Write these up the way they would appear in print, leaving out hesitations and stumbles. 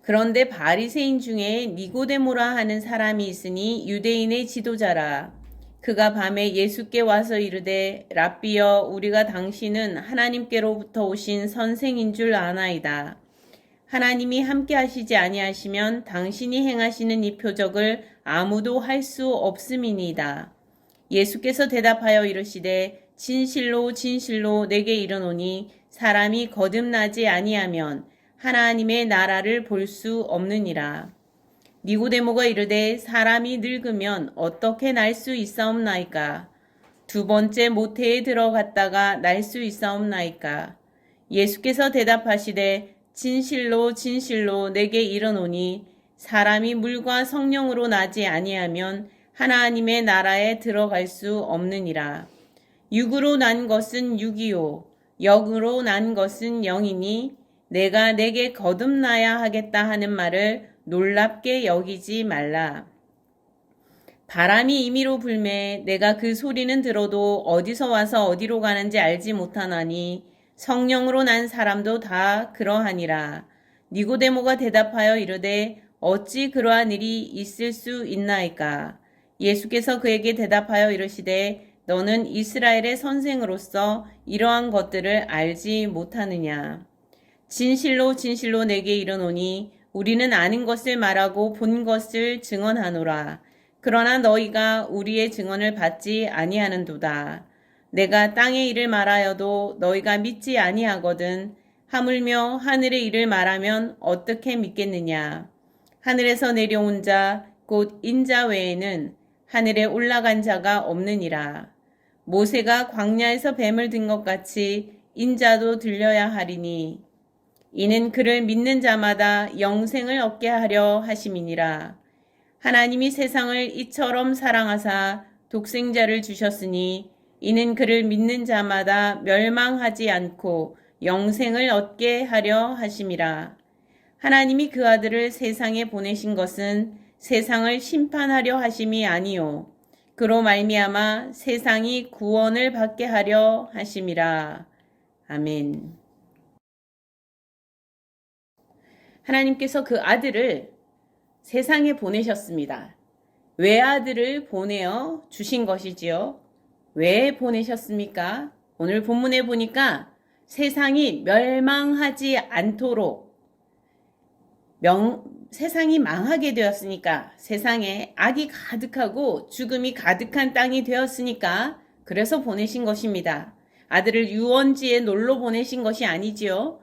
그런데 바리새인 중에 니고데모라 하는 사람이 있으니 유대인의 지도자라. 그가 밤에 예수께 와서 이르되 랍비여 우리가 당신은 하나님께로부터 오신 선생인 줄 아나이다. 하나님이 함께 하시지 아니하시면 당신이 행하시는 이 표적을 아무도 할 수 없음이니이다. 예수께서 대답하여 이르시되 진실로 진실로 내게 이르노니 사람이 거듭나지 아니하면 하나님의 나라를 볼 수 없느니라. 니고데모가 이르되 사람이 늙으면 어떻게 날 수 있사옵나이까? 두 번째 모태에 들어갔다가 날 수 있사옵나이까? 예수께서 대답하시되 진실로 진실로 내게 이르노니 사람이 물과 성령으로 나지 아니하면 하나님의 나라에 들어갈 수 없느니라. 육으로 난 것은 육이요 영으로 난 것은 영이니 내가 내게 거듭나야 하겠다 하는 말을 놀랍게 여기지 말라. 바람이 임의로 불매 내가 그 소리는 들어도 어디서 와서 어디로 가는지 알지 못하나니 성령으로 난 사람도 다 그러하니라. 니고데모가 대답하여 이르되 어찌 그러한 일이 있을 수 있나이까? 예수께서 그에게 대답하여 이르시되 너는 이스라엘의 선생으로서 이러한 것들을 알지 못하느냐? 진실로 진실로 내게 이르노니 우리는 아는 것을 말하고 본 것을 증언하노라. 그러나 너희가 우리의 증언을 받지 아니하는도다. 내가 땅의 일을 말하여도 너희가 믿지 아니하거든. 하물며 하늘의 일을 말하면 어떻게 믿겠느냐? 하늘에서 내려온 자 곧 인자 외에는 하늘에 올라간 자가 없느니라. 모세가 광야에서 뱀을 든 것 같이 인자도 들려야 하리니 이는 그를 믿는 자마다 영생을 얻게 하려 하심이니라. 하나님이 세상을 이처럼 사랑하사 독생자를 주셨으니 이는 그를 믿는 자마다 멸망하지 않고 영생을 얻게 하려 하심이라. 하나님이 그 아들을 세상에 보내신 것은 세상을 심판하려 하심이 아니요 그로 말미암아 세상이 구원을 받게 하려 하심이라. 아멘. 하나님께서 그 아들을 세상에 보내셨습니다. 왜 아들을 보내어 주신 것이지요? 왜 보내셨습니까? 오늘 본문에 보니까 세상이 멸망하지 않도록 세상이 망하게 되었으니까 세상에 악이 가득하고 죽음이 가득한 땅이 되었으니까 그래서 보내신 것입니다. 아들을 유원지에 놀러 보내신 것이 아니지요.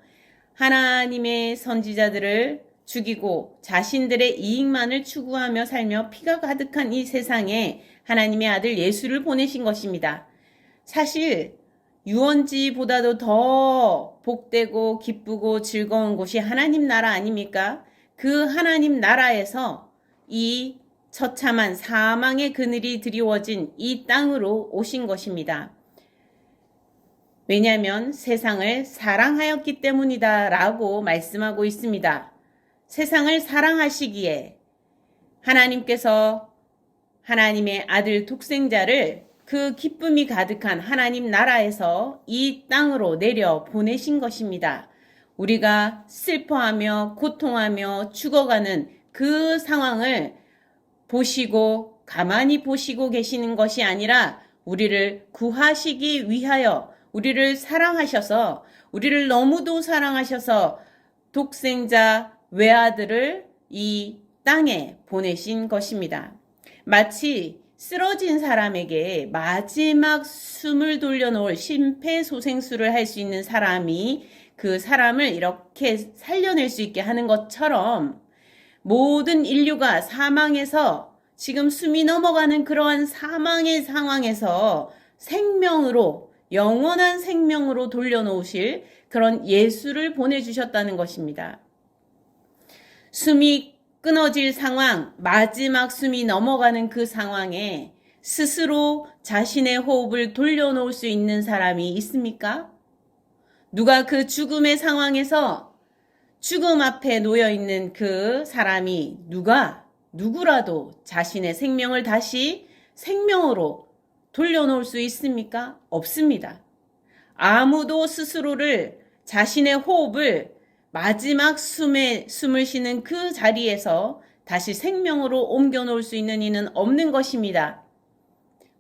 하나님의 선지자들을 죽이고 자신들의 이익만을 추구하며 살며 피가 가득한 이 세상에 하나님의 아들 예수를 보내신 것입니다. 사실 유원지보다도 더 복되고 기쁘고 즐거운 곳이 하나님 나라 아닙니까? 그 하나님 나라에서 이 처참한 사망의 그늘이 드리워진 이 땅으로 오신 것입니다. 왜냐하면 세상을 사랑하였기 때문이다 라고 말씀하고 있습니다. 세상을 사랑하시기에 하나님께서 하나님의 아들 독생자를 그 기쁨이 가득한 하나님 나라에서 이 땅으로 내려 보내신 것입니다. 우리가 슬퍼하며 고통하며 죽어가는 그 상황을 보시고 가만히 보시고 계시는 것이 아니라 우리를 구하시기 위하여 우리를 사랑하셔서 우리를 너무도 사랑하셔서 독생자 외아들을 이 땅에 보내신 것입니다. 마치 쓰러진 사람에게 마지막 숨을 돌려놓을 심폐소생술을 할 수 있는 사람이 그 사람을 이렇게 살려낼 수 있게 하는 것처럼 모든 인류가 사망에서 지금 숨이 넘어가는 그러한 사망의 상황에서 생명으로 영원한 생명으로 돌려놓으실 그런 예수를 보내주셨다는 것입니다. 숨이 끊어질 상황, 마지막 숨이 넘어가는 그 상황에 스스로 자신의 호흡을 돌려놓을 수 있는 사람이 있습니까? 누가 그 죽음의 상황에서 죽음 앞에 놓여있는 그 사람이 누구라도 자신의 생명을 다시 생명으로 돌려놓을 수 있습니까? 없습니다. 아무도 스스로를 자신의 호흡을 마지막 숨을 쉬는 그 자리에서 다시 생명으로 옮겨 놓을 수 있는 이는 없는 것입니다.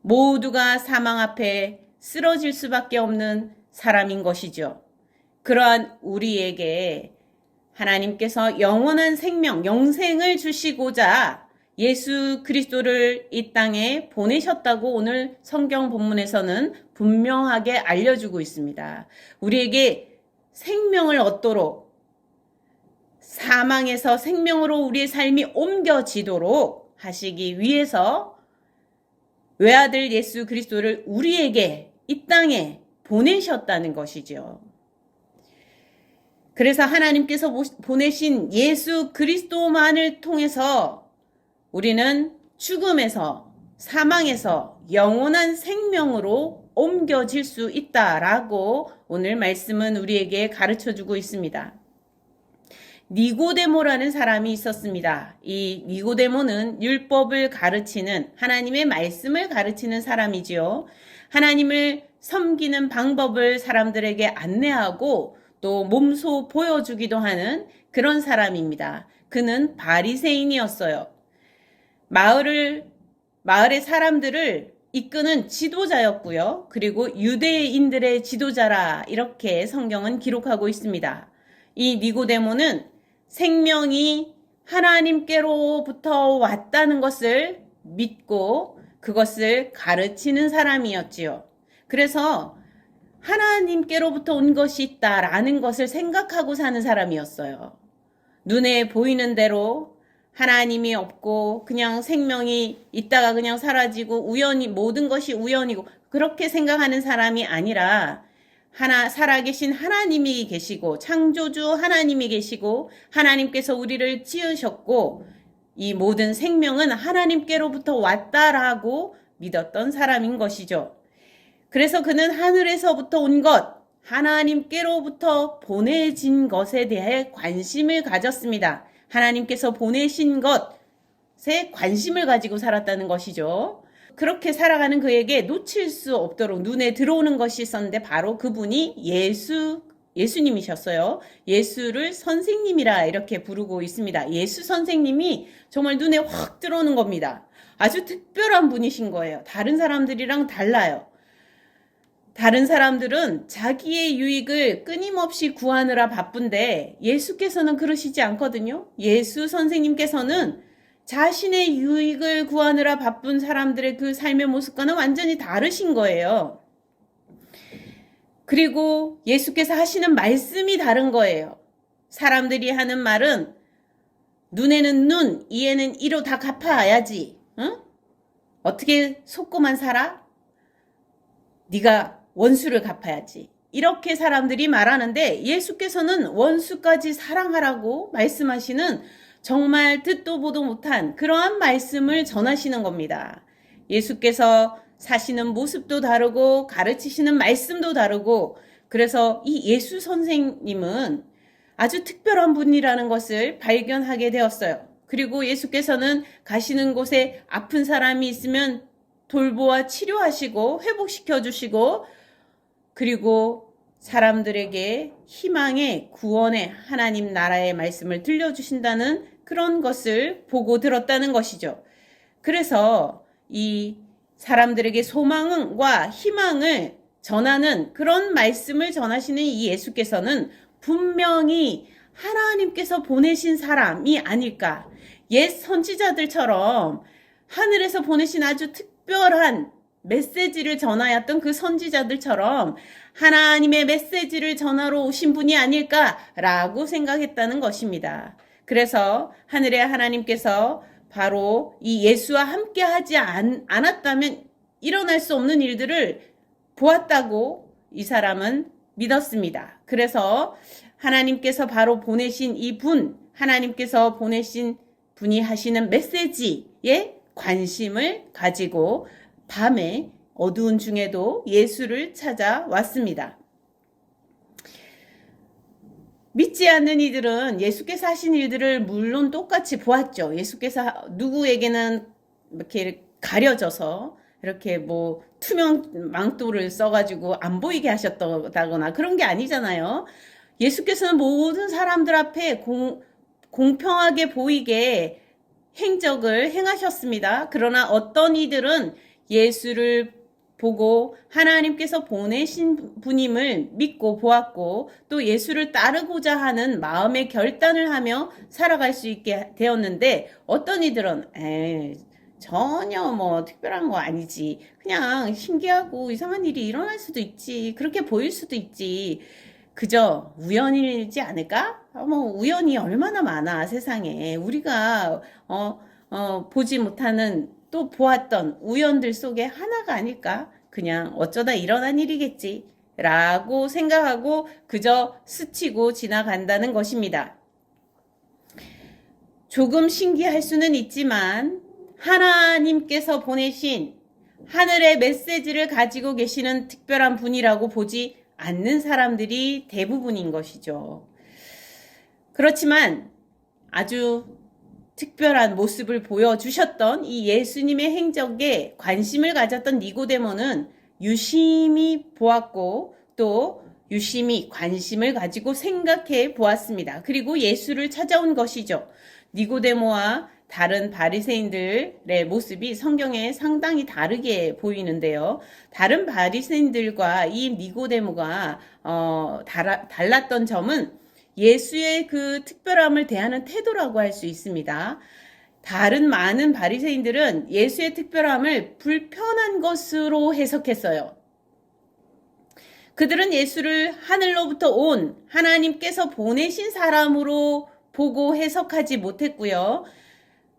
모두가 사망 앞에 쓰러질 수밖에 없는 사람인 것이죠. 그러한 우리에게 하나님께서 영원한 생명, 영생을 주시고자 예수 그리스도를 이 땅에 보내셨다고 오늘 성경 본문에서는 분명하게 알려주고 있습니다. 우리에게 생명을 얻도록, 사망에서 생명으로 우리의 삶이 옮겨지도록 하시기 위해서 외아들 예수 그리스도를 우리에게 이 땅에 보내셨다는 것이죠. 그래서 하나님께서 보내신 예수 그리스도만을 통해서 우리는 죽음에서, 사망에서 영원한 생명으로 옮겨질 수 있다라고 오늘 말씀은 우리에게 가르쳐주고 있습니다. 니고데모라는 사람이 있었습니다. 이 니고데모는 율법을 가르치는, 하나님의 말씀을 가르치는 사람이지요. 하나님을 섬기는 방법을 사람들에게 안내하고 또 몸소 보여주기도 하는 그런 사람입니다. 그는 바리새인이었어요. 마을의 사람들을 이끄는 지도자였고요. 그리고 유대인들의 지도자라 이렇게 성경은 기록하고 있습니다. 이 니고데모는 생명이 하나님께로부터 왔다는 것을 믿고 그것을 가르치는 사람이었지요. 그래서 하나님께로부터 온 것이 있다라는 것을 생각하고 사는 사람이었어요. 눈에 보이는 대로 하나님이 없고 그냥 생명이 있다가 그냥 사라지고 우연히 모든 것이 우연이고 그렇게 생각하는 사람이 아니라 살아계신 하나님이 계시고 창조주 하나님이 계시고 하나님께서 우리를 지으셨고 이 모든 생명은 하나님께로부터 왔다라고 믿었던 사람인 것이죠. 그래서 그는 하늘에서부터 온 것, 하나님께로부터 보내진 것에 대해 관심을 가졌습니다. 하나님께서 보내신 것에 관심을 가지고 살았다는 것이죠. 그렇게 살아가는 그에게 놓칠 수 없도록 눈에 들어오는 것이 있었는데 바로 그분이 예수님이셨어요. 예수를 선생님이라 이렇게 부르고 있습니다. 예수 선생님이 정말 눈에 확 들어오는 겁니다. 아주 특별한 분이신 거예요. 다른 사람들이랑 달라요. 다른 사람들은 자기의 유익을 끊임없이 구하느라 바쁜데 예수께서는 그러시지 않거든요. 예수 선생님께서는 자신의 유익을 구하느라 바쁜 사람들의 그 삶의 모습과는 완전히 다르신 거예요. 그리고 예수께서 하시는 말씀이 다른 거예요. 사람들이 하는 말은 눈에는 눈, 이에는 이로 다 갚아야지. 응? 어떻게 속고만 살아? 네가 원수를 갚아야지. 이렇게 사람들이 말하는데 예수께서는 원수까지 사랑하라고 말씀하시는 정말 듣도 보도 못한 그러한 말씀을 전하시는 겁니다. 예수께서 사시는 모습도 다르고 가르치시는 말씀도 다르고 그래서 이 예수 선생님은 아주 특별한 분이라는 것을 발견하게 되었어요. 그리고 예수께서는 가시는 곳에 아픈 사람이 있으면 돌보아 치료하시고 회복시켜 주시고 그리고 사람들에게 희망의 구원의 하나님 나라의 말씀을 들려주신다는 그런 것을 보고 들었다는 것이죠. 그래서 이 사람들에게 소망과 희망을 전하는 그런 말씀을 전하시는 이 예수께서는 분명히 하나님께서 보내신 사람이 아닐까. 옛 선지자들처럼 하늘에서 보내신 아주 특별한 메시지를 전하였던 그 선지자들처럼 하나님의 메시지를 전하러 오신 분이 아닐까라고 생각했다는 것입니다. 그래서 하늘의 하나님께서 바로 이 예수와 함께 하지 않았다면 일어날 수 없는 일들을 보았다고 이 사람은 믿었습니다. 그래서 하나님께서 바로 보내신 이 분, 하나님께서 보내신 분이 하시는 메시지에 관심을 가지고 밤에 어두운 중에도 예수를 찾아왔습니다. 믿지 않는 이들은 예수께서 하신 일들을 물론 똑같이 보았죠. 예수께서 누구에게는 이렇게 가려져서 이렇게 뭐 투명 망토를 써가지고 안 보이게 하셨다거나 그런 게 아니잖아요. 예수께서는 모든 사람들 앞에 공평하게 보이게 행적을 행하셨습니다. 그러나 어떤 이들은 예수를 보고 하나님께서 보내신 분임을 믿고 보았고 또 예수를 따르고자 하는 마음의 결단을 하며 살아갈 수 있게 되었는데 어떤 이들은 전혀 뭐 특별한 거 아니지. 그냥 신기하고 이상한 일이 일어날 수도 있지. 그렇게 보일 수도 있지. 그저 우연이지 않을까? 뭐 우연이 얼마나 많아 세상에. 우리가 보지 못하는 또 보았던 우연들 속에 하나가 아닐까? 그냥 어쩌다 일어난 일이겠지. 라고 생각하고 그저 스치고 지나간다는 것입니다. 조금 신기할 수는 있지만 하나님께서 보내신 하늘의 메시지를 가지고 계시는 특별한 분이라고 보지 않는 사람들이 대부분인 것이죠. 그렇지만 아주 특별한 모습을 보여주셨던 이 예수님의 행적에 관심을 가졌던 니고데모는 유심히 보았고 또 유심히 관심을 가지고 생각해 보았습니다. 그리고 예수를 찾아온 것이죠. 니고데모와 다른 바리새인들의 모습이 성경에 상당히 다르게 보이는데요. 다른 바리새인들과 이 니고데모가 달랐던 점은 예수의 그 특별함을 대하는 태도라고 할 수 있습니다. 다른 많은 바리새인들은 예수의 특별함을 불편한 것으로 해석했어요. 그들은 예수를 하늘로부터 온 하나님께서 보내신 사람으로 보고 해석하지 못했고요.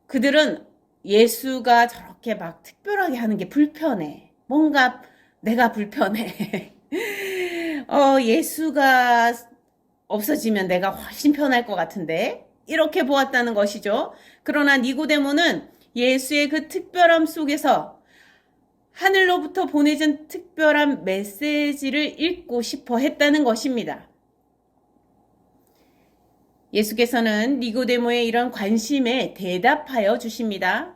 그들은 예수가 저렇게 막 특별하게 하는 게 불편해. 뭔가 내가 불편해. 예수가 없어지면 내가 훨씬 편할 것 같은데 이렇게 보았다는 것이죠. 그러나 니고데모는 예수의 그 특별함 속에서 하늘로부터 보내진 특별한 메시지를 읽고 싶어 했다는 것입니다. 예수께서는 니고데모의 이런 관심에 대답하여 주십니다.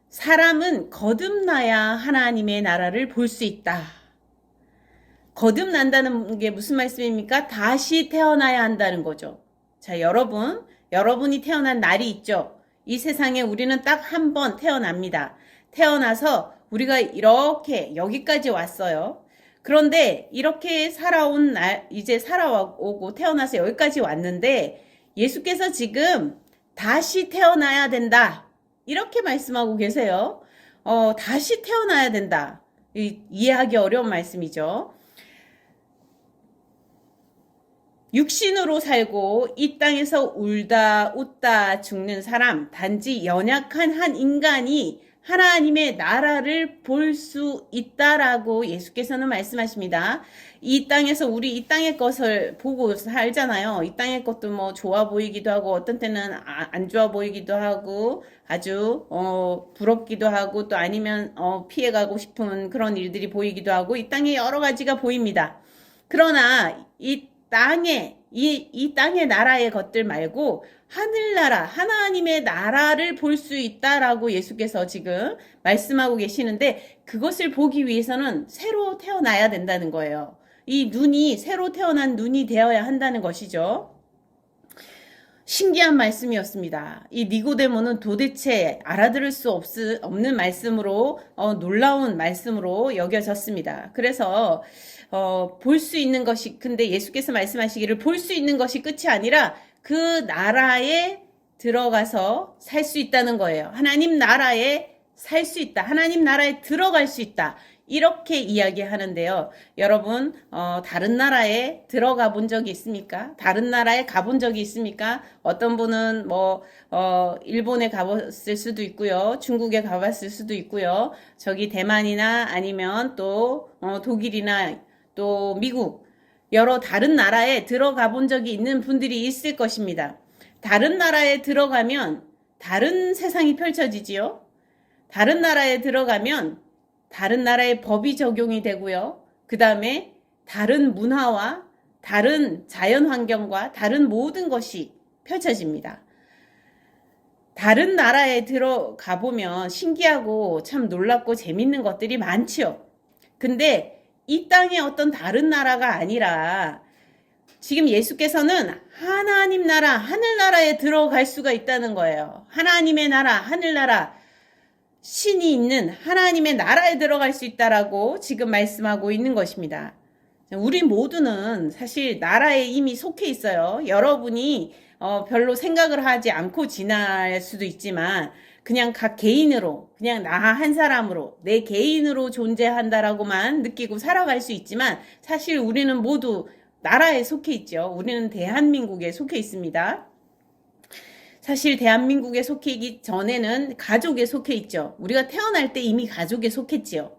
사람은 거듭나야 하나님의 나라를 볼 수 있다. 거듭난다는 게 무슨 말씀입니까? 다시 태어나야 한다는 거죠. 자, 여러분이 태어난 날이 있죠. 이 세상에 우리는 딱 한 번 태어납니다. 태어나서 우리가 이렇게 여기까지 왔어요. 그런데 이렇게 살아온 날, 이제 살아오고 태어나서 여기까지 왔는데 예수께서 지금 다시 태어나야 된다. 이렇게 말씀하고 계세요. 다시 태어나야 된다. 이해하기 어려운 말씀이죠. 육신으로 살고 이 땅에서 울다 웃다 죽는 사람, 단지 연약한 한 인간이 하나님의 나라를 볼 수 있다라고 예수께서는 말씀하십니다. 이 땅에서 우리 이 땅의 것을 보고 살잖아요. 이 땅의 것도 뭐 좋아 보이기도 하고 어떤 때는 안 좋아 보이기도 하고 아주 부럽기도 하고 또 아니면 피해가고 싶은 그런 일들이 보이기도 하고 이 땅에 여러 가지가 보입니다. 그러나 이 땅의 나라의 것들 말고 하늘나라, 하나님의 나라를 볼 수 있다라고 예수께서 지금 말씀하고 계시는데 그것을 보기 위해서는 새로 태어나야 된다는 거예요. 이 눈이 새로 태어난 눈이 되어야 한다는 것이죠. 신기한 말씀이었습니다. 이 니고데모는 도대체 알아들을 수 없는 말씀으로 놀라운 말씀으로 여겨졌습니다. 그래서 볼 수 있는 것이 근데 예수께서 말씀하시기를 볼 수 있는 것이 끝이 아니라 그 나라에 들어가서 살 수 있다는 거예요. 하나님 나라에 살 수 있다. 하나님 나라에 들어갈 수 있다. 이렇게 이야기하는데요. 여러분 다른 나라에 들어가 본 적이 있습니까? 다른 나라에 가본 적이 있습니까? 어떤 분은 일본에 가봤을 수도 있고요. 중국에 가봤을 수도 있고요. 저기 대만이나 아니면 또 독일이나 또 미국 여러 다른 나라에 들어가 본 적이 있는 분들이 있을 것입니다. 다른 나라에 들어가면 다른 세상이 펼쳐지지요. 다른 나라에 들어가면 다른 나라의 법이 적용이 되고요. 그 다음에 다른 문화와 다른 자연 환경과 다른 모든 것이 펼쳐집니다. 다른 나라에 들어가 보면 신기하고 참 놀랍고 재밌는 것들이 많지요. 근데 이 땅의 어떤 다른 나라가 아니라 지금 예수께서는 하나님 나라, 하늘나라에 들어갈 수가 있다는 거예요. 하나님의 나라, 하늘나라, 신이 있는 하나님의 나라에 들어갈 수 있다라고 지금 말씀하고 있는 것입니다. 우리 모두는 사실 나라에 이미 속해 있어요. 여러분이 별로 생각을 하지 않고 지날 수도 있지만 그냥 각 개인으로, 그냥 나 한 사람으로, 내 개인으로 존재한다라고만 느끼고 살아갈 수 있지만 사실 우리는 모두 나라에 속해 있죠. 우리는 대한민국에 속해 있습니다. 사실 대한민국에 속해 있기 전에는 가족에 속해 있죠. 우리가 태어날 때 이미 가족에 속했지요.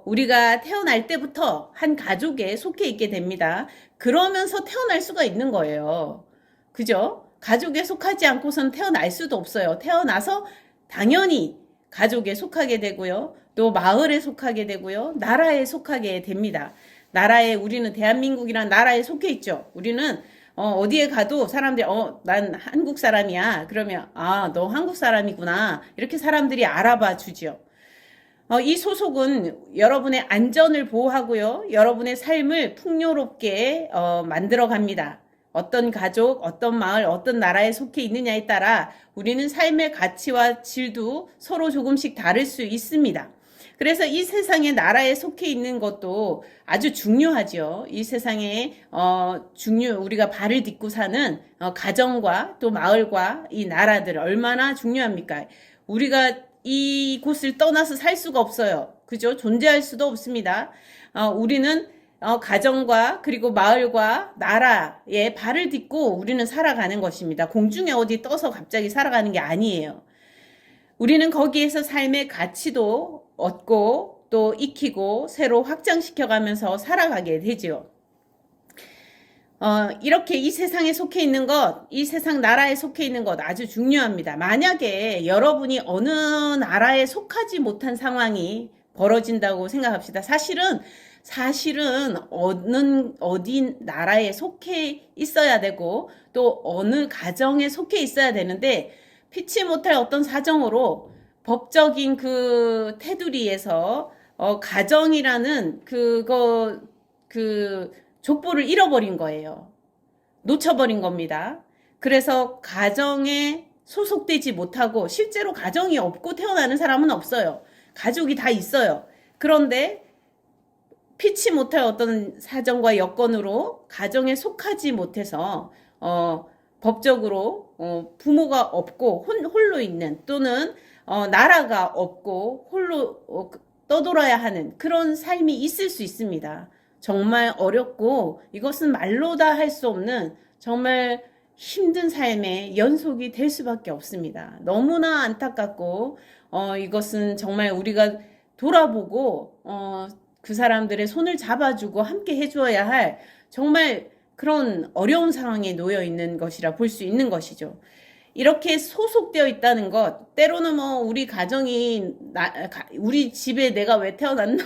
우리가 태어날 때부터 한 가족에 속해 있게 됩니다. 그러면서 태어날 수가 있는 거예요. 그죠? 가족에 속하지 않고선 태어날 수도 없어요. 태어나서 당연히 가족에 속하게 되고요. 또 마을에 속하게 되고요. 나라에 속하게 됩니다. 나라에, 우리는 대한민국이란 나라에 속해 있죠. 우리는 어디에 가도 사람들이 난 한국 사람이야. 그러면 너 한국 사람이구나. 이렇게 사람들이 알아봐 주죠. 이 소속은 여러분의 안전을 보호하고요. 여러분의 삶을 풍요롭게 만들어 갑니다. 어떤 가족, 어떤 마을, 어떤 나라에 속해 있느냐에 따라 우리는 삶의 가치와 질도 서로 조금씩 다를 수 있습니다. 그래서 이 세상의 나라에 속해 있는 것도 아주 중요하죠. 이 세상에 우리가 발을 딛고 사는 가정과 또 마을과 이 나라들 얼마나 중요합니까? 우리가 이곳을 떠나서 살 수가 없어요. 그죠? 존재할 수도 없습니다. 우리는 가정과 그리고 마을과 나라에 발을 딛고 우리는 살아가는 것입니다. 공중에 어디 떠서 갑자기 살아가는 게 아니에요. 우리는 거기에서 삶의 가치도 얻고 또 익히고 새로 확장시켜가면서 살아가게 되죠. 이렇게 이 세상에 속해 있는 것, 이 세상 나라에 속해 있는 것 아주 중요합니다. 만약에 여러분이 어느 나라에 속하지 못한 상황이 벌어진다고 생각합시다. 사실은 어디 나라에 속해 있어야 되고 또 어느 가정에 속해 있어야 되는데 피치 못할 어떤 사정으로 법적인 그 테두리에서 가정이라는 족보를 잃어버린 거예요. 놓쳐버린 겁니다. 그래서 가정에 소속되지 못하고 실제로 가정이 없고 태어나는 사람은 없어요. 가족이 다 있어요. 그런데 피치 못할 어떤 사정과 여건으로 가정에 속하지 못해서 법적으로 부모가 없고 홀로 있는 또는 나라가 없고 홀로 떠돌아야 하는 그런 삶이 있을 수 있습니다. 정말 어렵고 이것은 말로 다 할 수 없는 정말 힘든 삶의 연속이 될 수밖에 없습니다. 너무나 안타깝고 이것은 정말 우리가 돌아보고 그 사람들의 손을 잡아주고 함께 해주어야 할 정말 그런 어려운 상황에 놓여 있는 것이라 볼 수 있는 것이죠. 이렇게 소속되어 있다는 것, 때로는 우리 가정이 우리 집에 내가 왜 태어났나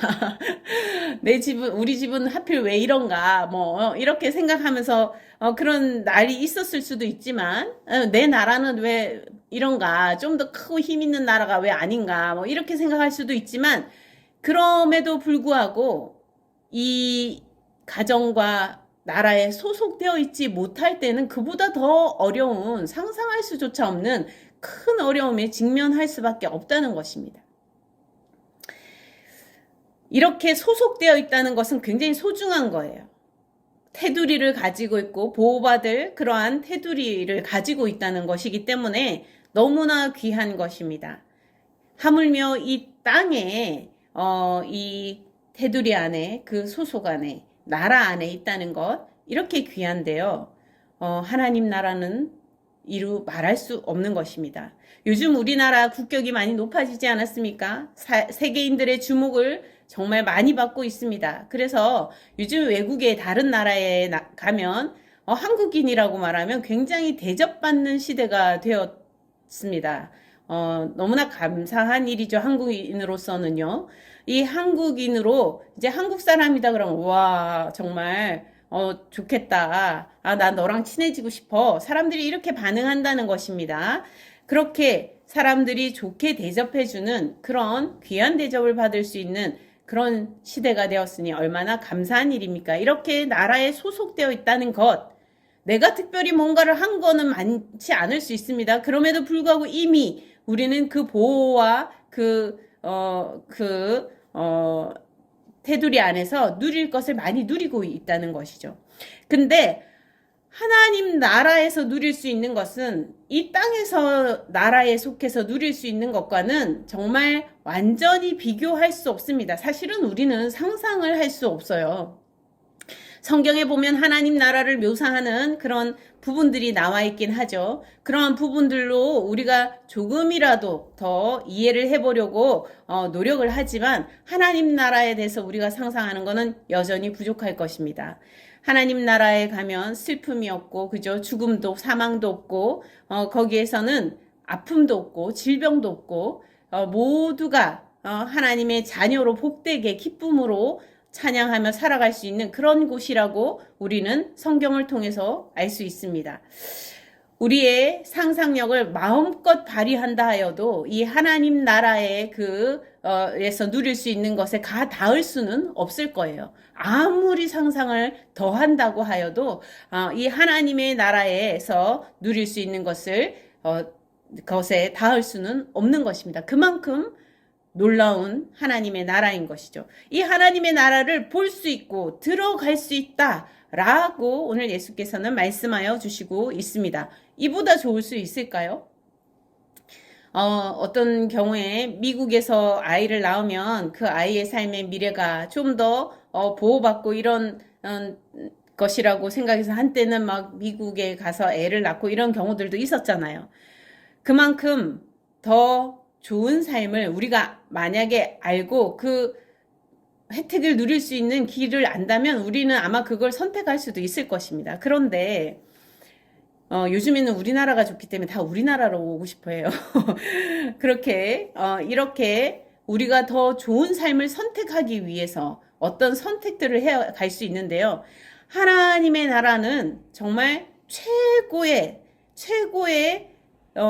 우리 집은 하필 왜 이런가 이렇게 생각하면서 그런 날이 있었을 수도 있지만 내 나라는 왜 이런가, 좀 더 크고 힘 있는 나라가 왜 아닌가 이렇게 생각할 수도 있지만 그럼에도 불구하고 이 가정과 나라에 소속되어 있지 못할 때는 그보다 더 어려운, 상상할 수조차 없는 큰 어려움에 직면할 수밖에 없다는 것입니다. 이렇게 소속되어 있다는 것은 굉장히 소중한 거예요. 테두리를 가지고 있고 보호받을 그러한 테두리를 가지고 있다는 것이기 때문에 너무나 귀한 것입니다. 하물며 이 땅에 이 테두리 안에, 그 소속 안에, 나라 안에 있다는 것, 이렇게 귀한데요. 하나님 나라는 이루 말할 수 없는 것입니다. 요즘 우리나라 국격이 많이 높아지지 않았습니까? 세계인들의 주목을 정말 많이 받고 있습니다. 그래서 요즘 외국의 다른 나라에 가면 한국인이라고 말하면 굉장히 대접받는 시대가 되었습니다. 너무나 감사한 일이죠. 한국인으로서는요. 이 한국인으로 이제 한국 사람이다 그러면 와 정말 좋겠다. 나 너랑 친해지고 싶어. 사람들이 이렇게 반응한다는 것입니다. 그렇게 사람들이 좋게 대접해주는 그런 귀한 대접을 받을 수 있는 그런 시대가 되었으니 얼마나 감사한 일입니까? 이렇게 나라에 소속되어 있다는 것, 내가 특별히 뭔가를 한 거는 많지 않을 수 있습니다. 그럼에도 불구하고 이미 우리는 그 보호와 테두리 안에서 누릴 것을 많이 누리고 있다는 것이죠. 근데 하나님 나라에서 누릴 수 있는 것은 이 땅에서 나라에 속해서 누릴 수 있는 것과는 정말 완전히 비교할 수 없습니다. 사실은 우리는 상상을 할 수 없어요. 성경에 보면 하나님 나라를 묘사하는 그런 부분들이 나와 있긴 하죠. 그러한 부분들로 우리가 조금이라도 더 이해를 해보려고 노력을 하지만 하나님 나라에 대해서 우리가 상상하는 것은 여전히 부족할 것입니다. 하나님 나라에 가면 슬픔이 없고, 그죠? 죽음도 사망도 없고, 거기에서는 아픔도 없고, 질병도 없고, 모두가 하나님의 자녀로 복되게 기쁨으로 찬양하며 살아갈 수 있는 그런 곳이라고 우리는 성경을 통해서 알 수 있습니다. 우리의 상상력을 마음껏 발휘한다 하여도 이 하나님 나라의 에서 누릴 수 있는 것에 닿을 수는 없을 거예요. 아무리 상상을 더 한다고 하여도 이 하나님의 나라에서 누릴 수 있는 것에 닿을 수는 없는 것입니다. 그만큼 놀라운 하나님의 나라인 것이죠. 이 하나님의 나라를 볼 수 있고 들어갈 수 있다라고 오늘 예수께서는 말씀하여 주시고 있습니다. 이보다 좋을 수 있을까요? 어떤 경우에 미국에서 아이를 낳으면 그 아이의 삶의 미래가 좀 더 보호받고 이런 것이라고 생각해서 한때는 막 미국에 가서 애를 낳고 이런 경우들도 있었잖아요. 그만큼 더 좋은 삶을 우리가 만약에 알고 그 혜택을 누릴 수 있는 길을 안다면 우리는 아마 그걸 선택할 수도 있을 것입니다. 그런데 요즘에는 우리나라가 좋기 때문에 다 우리나라로 오고 싶어 해요. 그렇게 이렇게 우리가 더 좋은 삶을 선택하기 위해서 어떤 선택들을 해 갈 수 있는데요. 하나님의 나라는 정말 최고의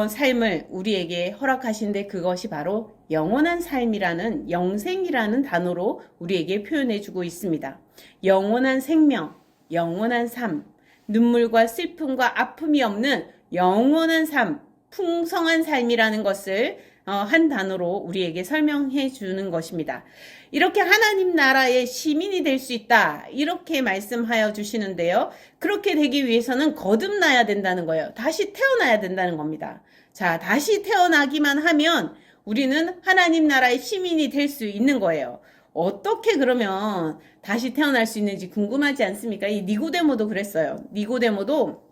삶을 우리에게 허락하신데 그것이 바로 영원한 삶이라는 영생이라는 단어로 우리에게 표현해주고 있습니다. 영원한 생명, 영원한 삶, 눈물과 슬픔과 아픔이 없는 영원한 삶, 풍성한 삶이라는 것을 한 단어로 우리에게 설명해 주는 것입니다. 이렇게 하나님 나라의 시민이 될 수 있다. 이렇게 말씀하여 주시는데요. 그렇게 되기 위해서는 거듭나야 된다는 거예요. 다시 태어나야 된다는 겁니다. 자, 다시 태어나기만 하면 우리는 하나님 나라의 시민이 될 수 있는 거예요. 어떻게 그러면 다시 태어날 수 있는지 궁금하지 않습니까? 이 니고데모도 그랬어요. 니고데모도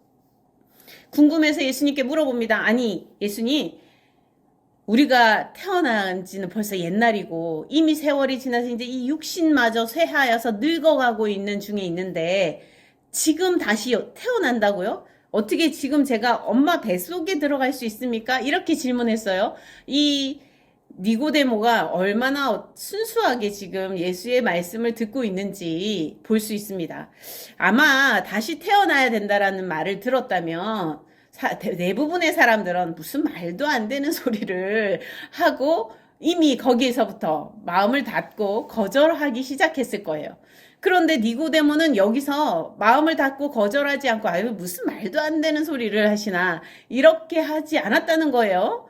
궁금해서 예수님께 물어봅니다. 아니, 예수님, 우리가 태어난 지는 벌써 옛날이고 이미 세월이 지나서 이제 이 육신마저 쇠하여서 늙어가고 있는 중에 있는데 지금 다시 태어난다고요? 어떻게 지금 제가 엄마 뱃속에 들어갈 수 있습니까? 이렇게 질문했어요. 이 니고데모가 얼마나 순수하게 지금 예수의 말씀을 듣고 있는지 볼 수 있습니다. 아마 다시 태어나야 된다라는 말을 들었다면 대부분의 사람들은 무슨 말도 안 되는 소리를 하고 이미 거기에서부터 마음을 닫고 거절하기 시작했을 거예요. 그런데 니고데모는 여기서 마음을 닫고 거절하지 않고 아유 무슨 말도 안 되는 소리를 하시나 이렇게 하지 않았다는 거예요.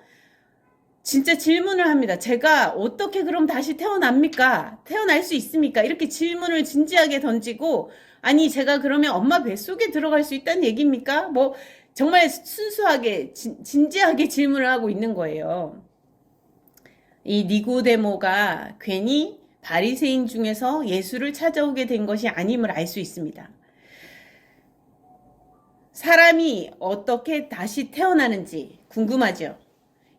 진짜 질문을 합니다. 제가 어떻게 그럼 다시 태어납니까? 태어날 수 있습니까? 이렇게 질문을 진지하게 던지고 아니 제가 그러면 엄마 뱃속에 들어갈 수 있다는 얘기입니까? 뭐 정말 순수하게 진지하게 질문을 하고 있는 거예요. 이 니고데모가 괜히 바리새인 중에서 예수를 찾아오게 된 것이 아님을 알 수 있습니다. 사람이 어떻게 다시 태어나는지 궁금하죠?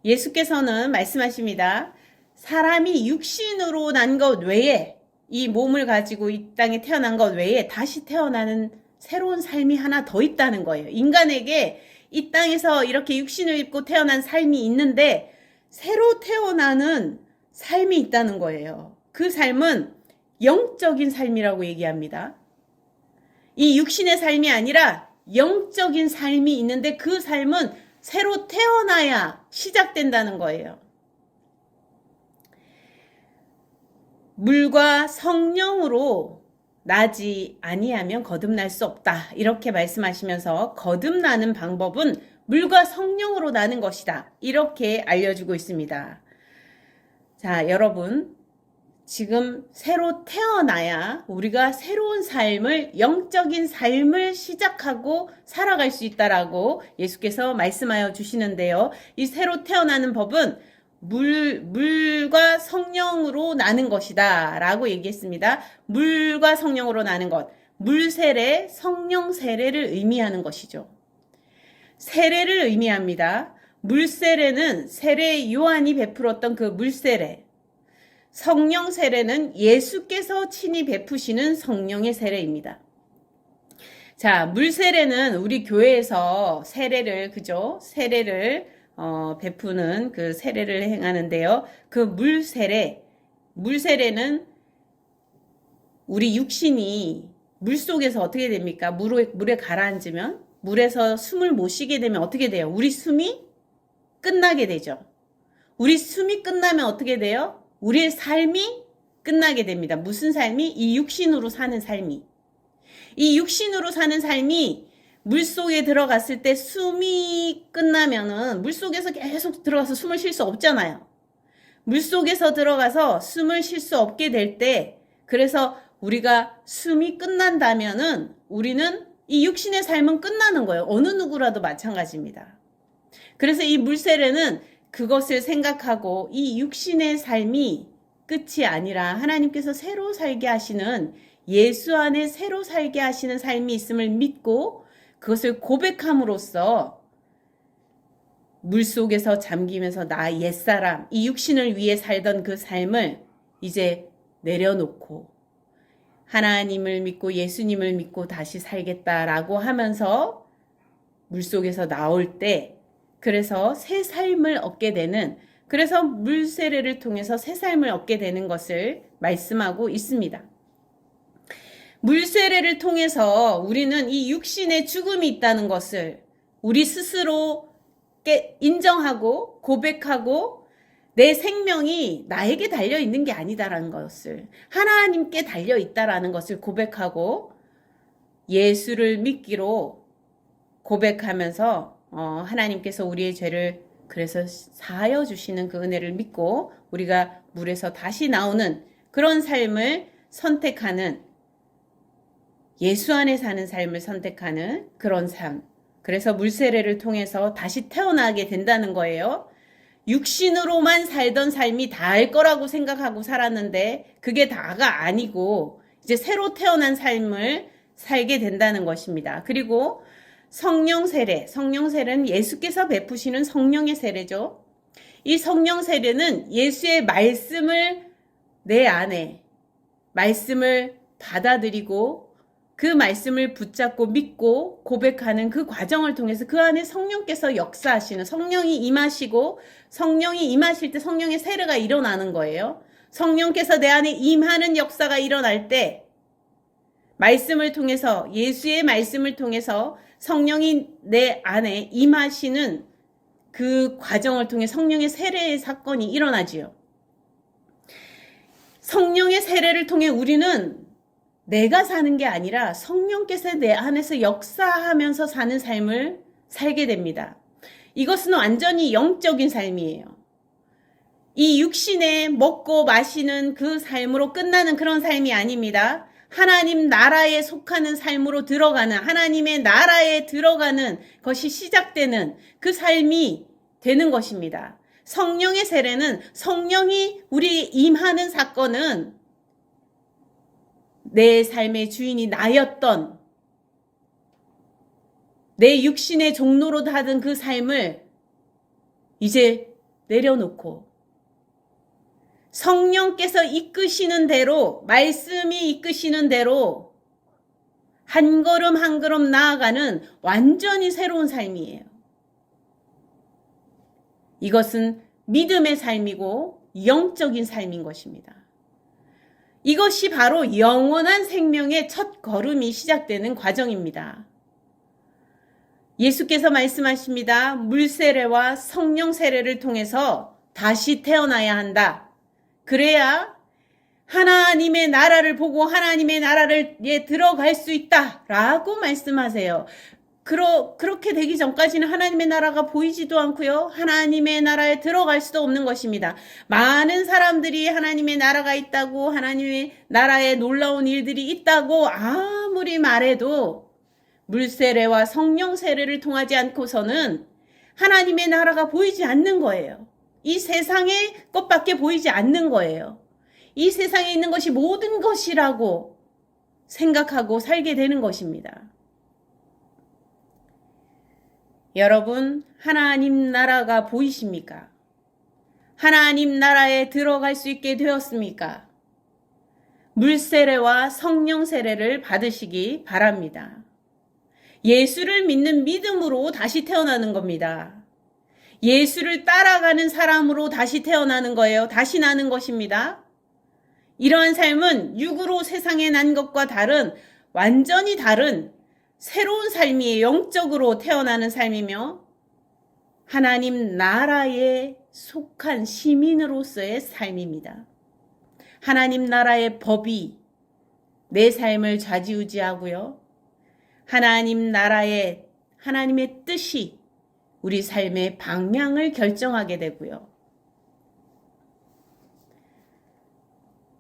예수께서는 말씀하십니다. 사람이 육신으로 난 것 외에 이 몸을 가지고 이 땅에 태어난 것 외에 다시 태어나는 새로운 삶이 하나 더 있다는 거예요. 인간에게 이 땅에서 이렇게 육신을 입고 태어난 삶이 있는데 새로 태어나는 삶이 있다는 거예요. 그 삶은 영적인 삶이라고 얘기합니다. 이 육신의 삶이 아니라 영적인 삶이 있는데 그 삶은 새로 태어나야 시작된다는 거예요. 물과 성령으로 나지 아니하면 거듭날 수 없다. 이렇게 말씀하시면서 거듭나는 방법은 물과 성령으로 나는 것이다. 이렇게 알려주고 있습니다. 자, 여러분, 지금 새로 태어나야 우리가 새로운 삶을, 영적인 삶을 시작하고 살아갈 수 있다라고 예수께서 말씀하여 주시는데요. 이 새로 태어나는 법은 물과 성령으로 나는 것이다 라고 얘기했습니다. 물과 성령으로 나는 것. 물 세례, 성령 세례를 의미하는 것이죠. 세례를 의미합니다. 물 세례는 세례 요한이 베풀었던 그 물 세례. 성령 세례는 예수께서 친히 베푸시는 성령의 세례입니다. 자, 물 세례는 우리 교회에서 세례를, 그죠? 세례를 베푸는 그 세례를 행하는데요. 그 물 세례는 우리 육신이 물 속에서 어떻게 됩니까? 물에 가라앉으면, 물에서 숨을 못 쉬게 되면 어떻게 돼요? 우리 숨이 끝나게 되죠. 우리 숨이 끝나면 어떻게 돼요? 우리의 삶이 끝나게 됩니다. 무슨 삶이? 이 육신으로 사는 삶이. 이 육신으로 사는 삶이 물속에 들어갔을 때 숨이 끝나면은 물속에서 계속 들어가서 숨을 쉴 수 없잖아요. 물속에서 들어가서 숨을 쉴 수 없게 될 때, 그래서 우리가 숨이 끝난다면은 우리는 이 육신의 삶은 끝나는 거예요. 어느 누구라도 마찬가지입니다. 그래서 이 물세례는 그것을 생각하고 이 육신의 삶이 끝이 아니라 하나님께서 새로 살게 하시는, 예수 안에 새로 살게 하시는 삶이 있음을 믿고 그것을 고백함으로써 물속에서 잠기면서 나 옛사람, 이 육신을 위해 살던 그 삶을 이제 내려놓고 하나님을 믿고 예수님을 믿고 다시 살겠다라고 하면서 물속에서 나올 때, 그래서 새 삶을 얻게 되는, 그래서 물세례를 통해서 새 삶을 얻게 되는 것을 말씀하고 있습니다. 물세례를 통해서 우리는 이 육신의 죽음이 있다는 것을 우리 스스로 인정하고 고백하고 내 생명이 나에게 달려있는 게 아니다라는 것을, 하나님께 달려있다라는 것을 고백하고 예수를 믿기로 고백하면서 하나님께서 우리의 죄를 그래서 사하여 주시는 그 은혜를 믿고 우리가 물에서 다시 나오는 그런 삶을 선택하는, 예수 안에 사는 삶을 선택하는 그런 삶. 그래서 물세례를 통해서 다시 태어나게 된다는 거예요. 육신으로만 살던 삶이 다일 거라고 생각하고 살았는데 그게 다가 아니고 이제 새로 태어난 삶을 살게 된다는 것입니다. 그리고 성령 세례는 예수께서 베푸시는 성령의 세례죠. 이 성령 세례는 예수의 말씀을 내 안에, 말씀을 받아들이고 그 말씀을 붙잡고 믿고 고백하는 그 과정을 통해서 그 안에 성령께서 역사하시는, 성령이 임하시고 성령이 임하실 때 성령의 세례가 일어나는 거예요. 성령께서 내 안에 임하는 역사가 일어날 때 말씀을 통해서, 예수의 말씀을 통해서 성령이 내 안에 임하시는 그 과정을 통해 성령의 세례의 사건이 일어나지요. 성령의 세례를 통해 우리는 내가 사는 게 아니라 성령께서 내 안에서 역사하면서 사는 삶을 살게 됩니다. 이것은 완전히 영적인 삶이에요. 이 육신에 먹고 마시는 그 삶으로 끝나는 그런 삶이 아닙니다. 하나님 나라에 속하는 삶으로 들어가는, 하나님의 나라에 들어가는 것이 시작되는 그 삶이 되는 것입니다. 성령의 세례는, 성령이 우리 임하는 사건은 내 삶의 주인이 나였던, 내 육신의 종로로 하던 그 삶을 이제 내려놓고 성령께서 이끄시는 대로, 말씀이 이끄시는 대로 한 걸음 한 걸음 나아가는 완전히 새로운 삶이에요. 이것은 믿음의 삶이고 영적인 삶인 것입니다. 이것이 바로 영원한 생명의 첫 걸음이 시작되는 과정입니다. 예수께서 말씀하십니다. 물세례와 성령 세례를 통해서 다시 태어나야 한다. 그래야 하나님의 나라를 보고 하나님의 나라를 들어갈 수 있다라고 말씀하세요. 그렇게 되기 전까지는 하나님의 나라가 보이지도 않고요. 하나님의 나라에 들어갈 수도 없는 것입니다. 많은 사람들이 하나님의 나라가 있다고, 하나님의 나라에 놀라운 일들이 있다고 아무리 말해도 물세례와 성령 세례를 통하지 않고서는 하나님의 나라가 보이지 않는 거예요. 이 세상의 것밖에 보이지 않는 거예요. 이 세상에 있는 것이 모든 것이라고 생각하고 살게 되는 것입니다. 여러분, 하나님 나라가 보이십니까? 하나님 나라에 들어갈 수 있게 되었습니까? 물세례와 성령 세례를 받으시기 바랍니다. 예수를 믿는 믿음으로 다시 태어나는 겁니다. 예수를 따라가는 사람으로 다시 태어나는 거예요. 다시 나는 것입니다. 이러한 삶은 육으로 세상에 난 것과 다른, 완전히 다른 새로운 삶이에요. 영적으로 태어나는 삶이며 하나님 나라에 속한 시민으로서의 삶입니다. 하나님 나라의 법이 내 삶을 좌지우지하고요. 하나님 나라의 하나님의 뜻이 우리 삶의 방향을 결정하게 되고요.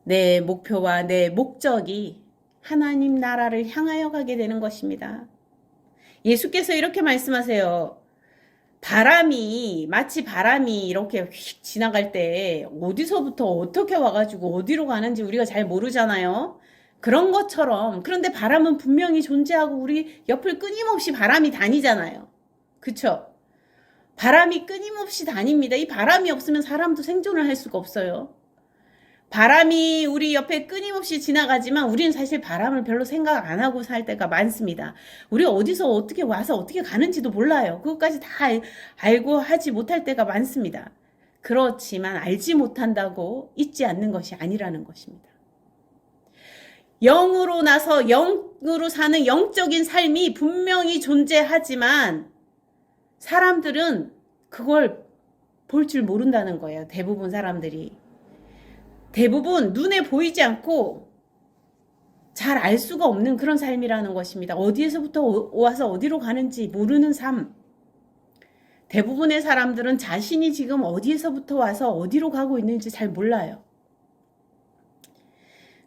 내 목표와 내 목적이 하나님 나라를 향하여 가게 되는 것입니다. 예수께서 이렇게 말씀하세요. 마치 바람이 이렇게 휙 지나갈 때 어디서부터 어떻게 와가지고 어디로 가는지 우리가 잘 모르잖아요. 그런 것처럼, 그런데 바람은 분명히 존재하고 우리 옆을 끊임없이 바람이 다니잖아요. 그쵸? 바람이 끊임없이 다닙니다. 이 바람이 없으면 사람도 생존을 할 수가 없어요. 바람이 우리 옆에 끊임없이 지나가지만 우리는 사실 바람을 별로 생각 안 하고 살 때가 많습니다. 우리 어디서 어떻게 와서 어떻게 가는지도 몰라요. 그것까지 다 알고 하지 못할 때가 많습니다. 그렇지만 알지 못한다고 잊지 않는 것이 아니라는 것입니다. 영으로 나서 영으로 사는 영적인 삶이 분명히 존재하지만 사람들은 그걸 볼 줄 모른다는 거예요. 대부분 사람들이. 대부분 눈에 보이지 않고 잘 알 수가 없는 그런 삶이라는 것입니다. 어디에서부터 와서 어디로 가는지 모르는 삶. 대부분의 사람들은 자신이 지금 어디에서부터 와서 어디로 가고 있는지 잘 몰라요.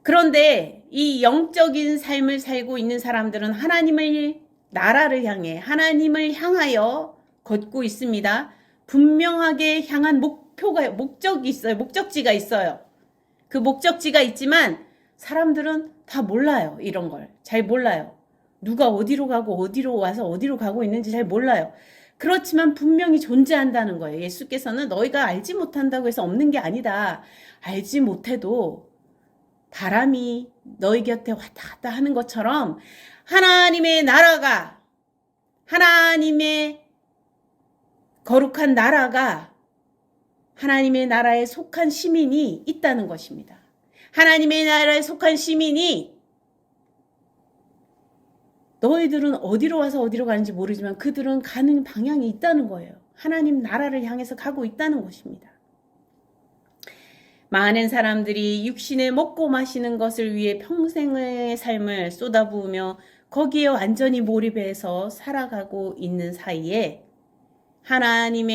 그런데 이 영적인 삶을 살고 있는 사람들은 하나님의 나라를 향해, 하나님을 향하여 걷고 있습니다. 분명하게 향한 목적이 있어요. 목적지가 있어요. 그 목적지가 있지만 사람들은 다 몰라요. 이런 걸. 잘 몰라요. 누가 어디로 가고 어디로 와서 어디로 가고 있는지 잘 몰라요. 그렇지만 분명히 존재한다는 거예요. 예수께서는 너희가 알지 못한다고 해서 없는 게 아니다. 알지 못해도 바람이 너희 곁에 왔다 갔다 하는 것처럼 하나님의 나라가, 하나님의 거룩한 나라가 하나님의 나라에 속한 시민이 있다는 것입니다. 하나님의 나라에 속한 시민이 너희들은 어디로 와서 어디로 가는지 모르지만 그들은 가는 방향이 있다는 거예요. 하나님 나라를 향해서 가고 있다는 것입니다. 많은 사람들이 육신에 먹고 마시는 것을 위해 평생의 삶을 쏟아부으며 거기에 완전히 몰입해서 살아가고 있는 사이에 하나님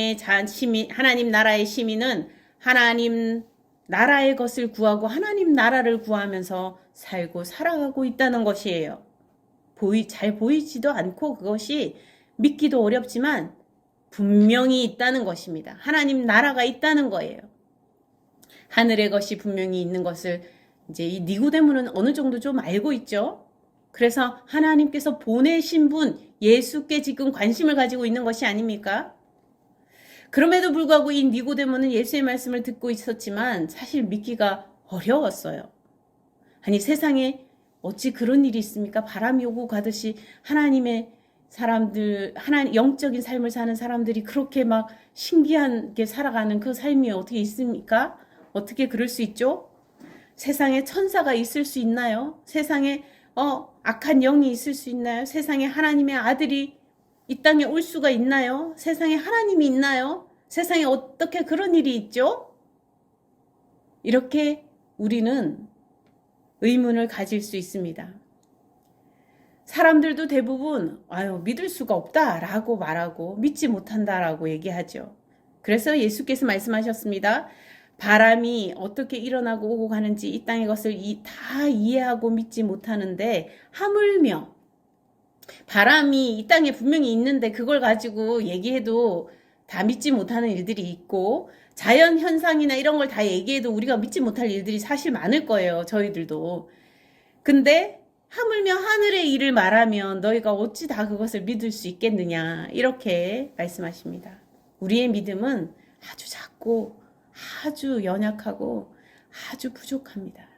나라의 시민은 하나님 나라의 것을 구하고 하나님 나라를 구하면서 살고 살아가고 있다는 것이에요. 잘 보이지도 않고 그것이 믿기도 어렵지만 분명히 있다는 것입니다. 하나님 나라가 있다는 거예요. 하늘의 것이 분명히 있는 것을 이제 이 니고데모는 어느 정도 좀 알고 있죠. 그래서 하나님께서 보내신 분 예수께 지금 관심을 가지고 있는 것이 아닙니까? 그럼에도 불구하고 이 니고데모는 예수의 말씀을 듣고 있었지만 사실 믿기가 어려웠어요. 아니 세상에 어찌 그런 일이 있습니까? 바람이 오고 가듯이 하나님의 사람들, 영적인 삶을 사는 사람들이 그렇게 막 신기하게 살아가는 그 삶이 어떻게 있습니까? 어떻게 그럴 수 있죠? 세상에 천사가 있을 수 있나요? 세상에 악한 영이 있을 수 있나요? 세상에 하나님의 아들이 이 땅에 올 수가 있나요? 세상에 하나님이 있나요? 세상에 어떻게 그런 일이 있죠? 이렇게 우리는 의문을 가질 수 있습니다. 사람들도 대부분 믿을 수가 없다라고 말하고 믿지 못한다라고 얘기하죠. 그래서 예수께서 말씀하셨습니다. 바람이 어떻게 일어나고 오고 가는지 이 땅의 것을 다 이해하고 믿지 못하는데 하물며 바람이 이 땅에 분명히 있는데 그걸 가지고 얘기해도 다 믿지 못하는 일들이 있고 자연 현상이나 이런 걸 다 얘기해도 우리가 믿지 못할 일들이 사실 많을 거예요. 저희들도. 근데 하물며 하늘의 일을 말하면 너희가 어찌 다 그것을 믿을 수 있겠느냐 이렇게 말씀하십니다. 우리의 믿음은 아주 작고 아주 연약하고 아주 부족합니다.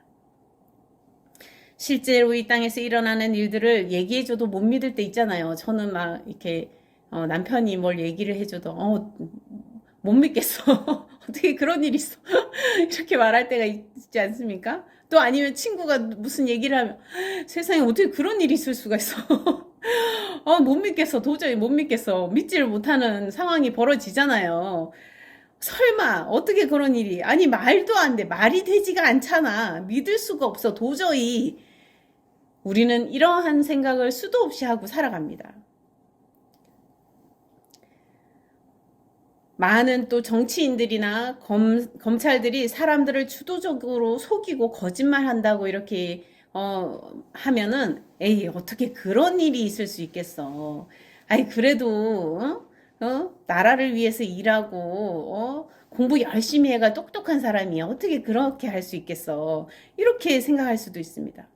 실제로 이 땅에서 일어나는 일들을 얘기해줘도 못 믿을 때 있잖아요. 저는 막 이렇게 남편이 뭘 얘기를 해줘도 못 믿겠어. 어떻게 그런 일이 있어. 이렇게 말할 때가 있지 않습니까? 또 아니면 친구가 무슨 얘기를 하면 세상에 어떻게 그런 일이 있을 수가 있어. 못 믿겠어. 도저히 못 믿겠어. 믿지를 못하는 상황이 벌어지잖아요. 설마 어떻게 그런 일이 아니 말도 안 돼. 말이 되지가 않잖아. 믿을 수가 없어. 도저히 우리는 이러한 생각을 수도 없이 하고 살아갑니다. 많은 또 정치인들이나 검찰들이 사람들을 주도적으로 속이고 거짓말한다고 이렇게 하면은 에이 어떻게 그런 일이 있을 수 있겠어. 아이 그래도 나라를 위해서 일하고 공부 열심히 해가 똑똑한 사람이 어떻게 그렇게 할 수 있겠어. 이렇게 생각할 수도 있습니다.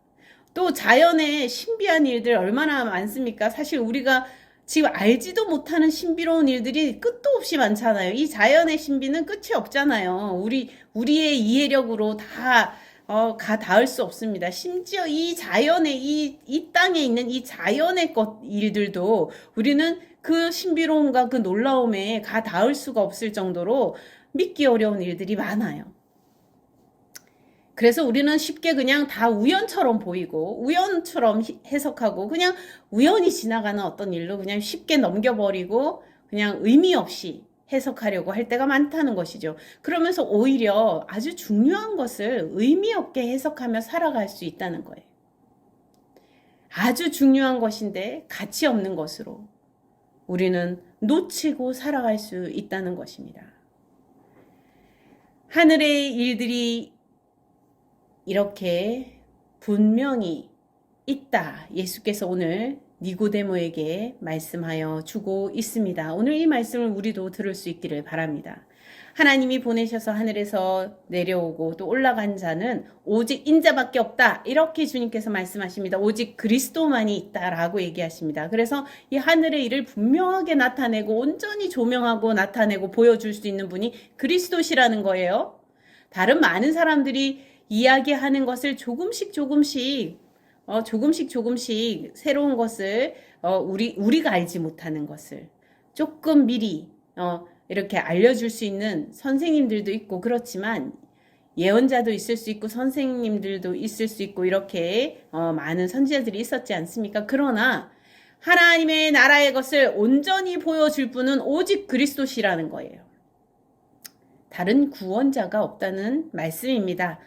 또 자연의 신비한 일들 얼마나 많습니까? 사실 우리가 지금 알지도 못하는 신비로운 일들이 끝도 없이 많잖아요. 이 자연의 신비는 끝이 없잖아요. 우리의 이해력으로 다 닿을 수 없습니다. 심지어 이 자연의 이 땅에 있는 이 자연의 일들도 우리는 그 신비로움과 그 놀라움에 닿을 수가 없을 정도로 믿기 어려운 일들이 많아요. 그래서 우리는 쉽게 그냥 다 우연처럼 보이고 우연처럼 해석하고 그냥 우연히 지나가는 어떤 일로 그냥 쉽게 넘겨버리고 그냥 의미 없이 해석하려고 할 때가 많다는 것이죠. 그러면서 오히려 아주 중요한 것을 의미 없게 해석하며 살아갈 수 있다는 거예요. 아주 중요한 것인데 가치 없는 것으로 우리는 놓치고 살아갈 수 있다는 것입니다. 하늘의 일들이 이렇게 분명히 있다. 예수께서 오늘 니고데모에게 말씀하여 주고 있습니다. 오늘 이 말씀을 우리도 들을 수 있기를 바랍니다. 하나님이 보내셔서 하늘에서 내려오고 또 올라간 자는 오직 인자밖에 없다. 이렇게 주님께서 말씀하십니다. 오직 그리스도만이 있다라고 얘기하십니다. 그래서 이 하늘의 일을 분명하게 나타내고 온전히 조명하고 나타내고 보여줄 수 있는 분이 그리스도시라는 거예요. 다른 많은 사람들이 이야기하는 것을 조금씩 새로운 것을 우리가 알지 못하는 것을 조금 미리 이렇게 알려줄 수 있는 선생님들도 있고 그렇지만 예언자도 있을 수 있고 선생님들도 있을 수 있고 이렇게 많은 선지자들이 있었지 않습니까? 그러나 하나님의 나라의 것을 온전히 보여줄 분은 오직 그리스도시라는 거예요. 다른 구원자가 없다는 말씀입니다.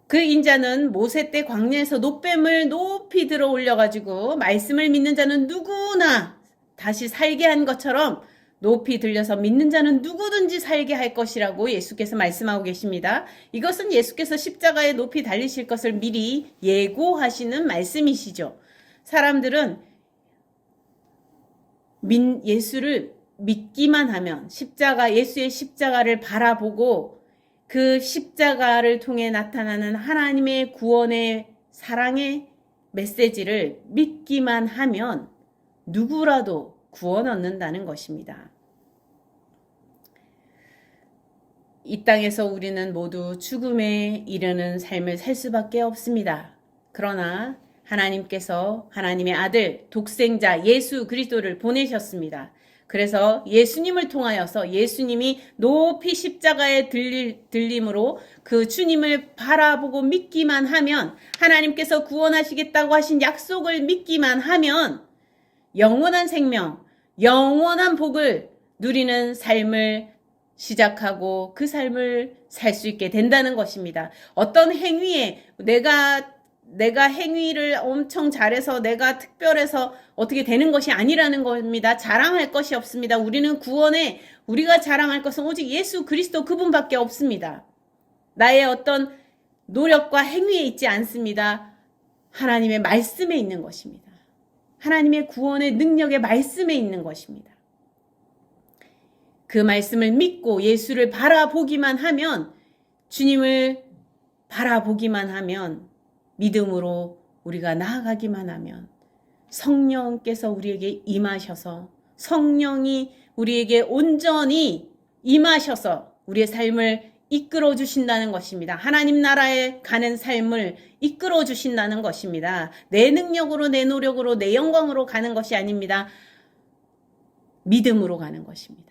그 인자는 모세 때 광야에서 놋뱀을 높이 들어 올려가지고 말씀을 믿는 자는 누구나 다시 살게 한 것처럼 높이 들려서 믿는 자는 누구든지 살게 할 것이라고 예수께서 말씀하고 계십니다. 이것은 예수께서 십자가에 높이 달리실 것을 미리 예고하시는 말씀이시죠. 사람들은 예수를 믿기만 하면 예수의 십자가를 바라보고 그 십자가를 통해 나타나는 하나님의 구원의 사랑의 메시지를 믿기만 하면 누구라도 구원 얻는다는 것입니다. 이 땅에서 우리는 모두 죽음에 이르는 삶을 살 수밖에 없습니다. 그러나 하나님께서 하나님의 아들 독생자 예수 그리스도를 보내셨습니다. 그래서 예수님을 통하여서 예수님이 높이 십자가에 들림으로 그 주님을 바라보고 믿기만 하면 하나님께서 구원하시겠다고 하신 약속을 믿기만 하면 영원한 생명, 영원한 복을 누리는 삶을 시작하고 그 삶을 살 수 있게 된다는 것입니다. 어떤 행위에 내가 내가 행위를 엄청 잘해서 내가 특별해서 어떻게 되는 것이 아니라는 겁니다. 자랑할 것이 없습니다. 우리는 구원에 우리가 자랑할 것은 오직 예수 그리스도 그분밖에 없습니다. 나의 어떤 노력과 행위에 있지 않습니다. 하나님의 말씀에 있는 것입니다. 하나님의 구원의 능력의 말씀에 있는 것입니다. 그 말씀을 믿고 예수를 바라보기만 하면, 주님을 바라보기만 하면, 믿음으로 우리가 나아가기만 하면 성령께서 우리에게 임하셔서, 성령이 우리에게 온전히 임하셔서 우리의 삶을 이끌어 주신다는 것입니다. 하나님 나라에 가는 삶을 이끌어 주신다는 것입니다. 내 능력으로, 내 노력으로, 내 영광으로 가는 것이 아닙니다. 믿음으로 가는 것입니다.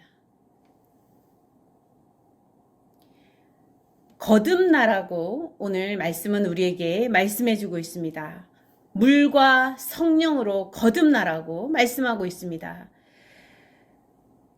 거듭나라고 오늘 말씀은 우리에게 말씀해주고 있습니다. 물과 성령으로 거듭나라고 말씀하고 있습니다.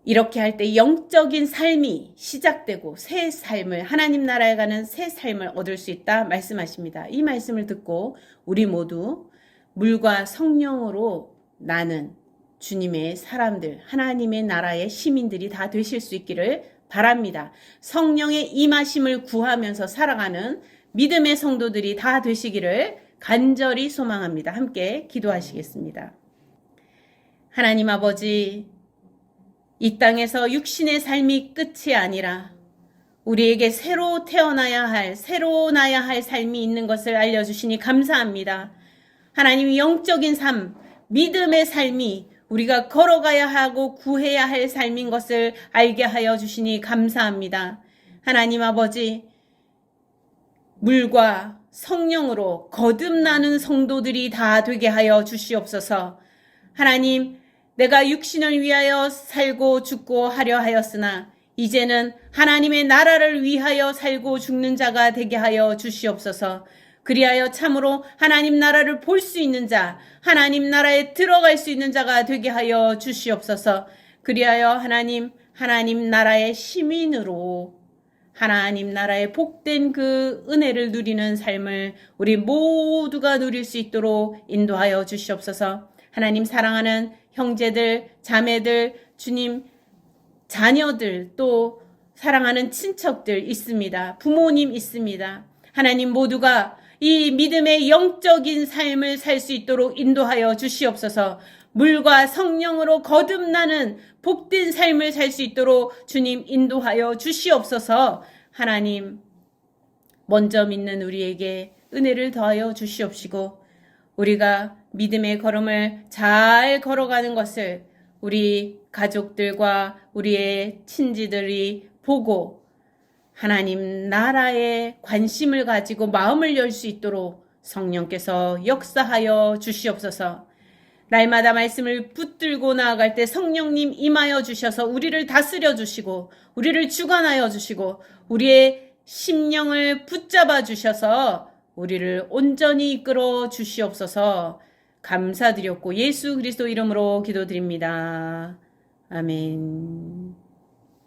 이렇게 할 때 영적인 삶이 시작되고 새 삶을, 하나님 나라에 가는 새 삶을 얻을 수 있다 말씀하십니다. 이 말씀을 듣고 우리 모두 물과 성령으로 나는 주님의 사람들, 하나님의 나라의 시민들이 다 되실 수 있기를 바랍니다. 성령의 임하심을 구하면서 살아가는 믿음의 성도들이 다 되시기를 간절히 소망합니다. 함께 기도하시겠습니다. 하나님 아버지, 이 땅에서 육신의 삶이 끝이 아니라 우리에게 새로 태어나야 할, 새로 나야 할 삶이 있는 것을 알려주시니 감사합니다. 하나님, 영적인 삶, 믿음의 삶이 우리가 걸어가야 하고 구해야 할 삶인 것을 알게 하여 주시니 감사합니다. 하나님 아버지, 물과 성령으로 거듭나는 성도들이 다 되게 하여 주시옵소서. 하나님, 내가 육신을 위하여 살고 죽고 하려 하였으나 이제는 하나님의 나라를 위하여 살고 죽는 자가 되게 하여 주시옵소서. 그리하여 참으로 하나님 나라를 볼 수 있는 자, 하나님 나라에 들어갈 수 있는 자가 되게 하여 주시옵소서. 그리하여 하나님 나라의 시민으로 하나님 나라의 복된 그 은혜를 누리는 삶을 우리 모두가 누릴 수 있도록 인도하여 주시옵소서. 하나님, 사랑하는 형제들, 자매들, 주님, 자녀들, 또 사랑하는 친척들 있습니다. 부모님 있습니다. 하나님, 모두가 이 믿음의 영적인 삶을 살 수 있도록 인도하여 주시옵소서. 물과 성령으로 거듭나는 복된 삶을 살 수 있도록 주님 인도하여 주시옵소서. 하나님, 먼저 믿는 우리에게 은혜를 더하여 주시옵시고 우리가 믿음의 걸음을 잘 걸어가는 것을 우리 가족들과 우리의 친지들이 보고 하나님 나라에 관심을 가지고 마음을 열 수 있도록 성령께서 역사하여 주시옵소서. 날마다 말씀을 붙들고 나아갈 때 성령님 임하여 주셔서 우리를 다스려 주시고 우리를 주관하여 주시고 우리의 심령을 붙잡아 주셔서 우리를 온전히 이끌어 주시옵소서. 감사드렸고 예수 그리스도 이름으로 기도드립니다. 아멘.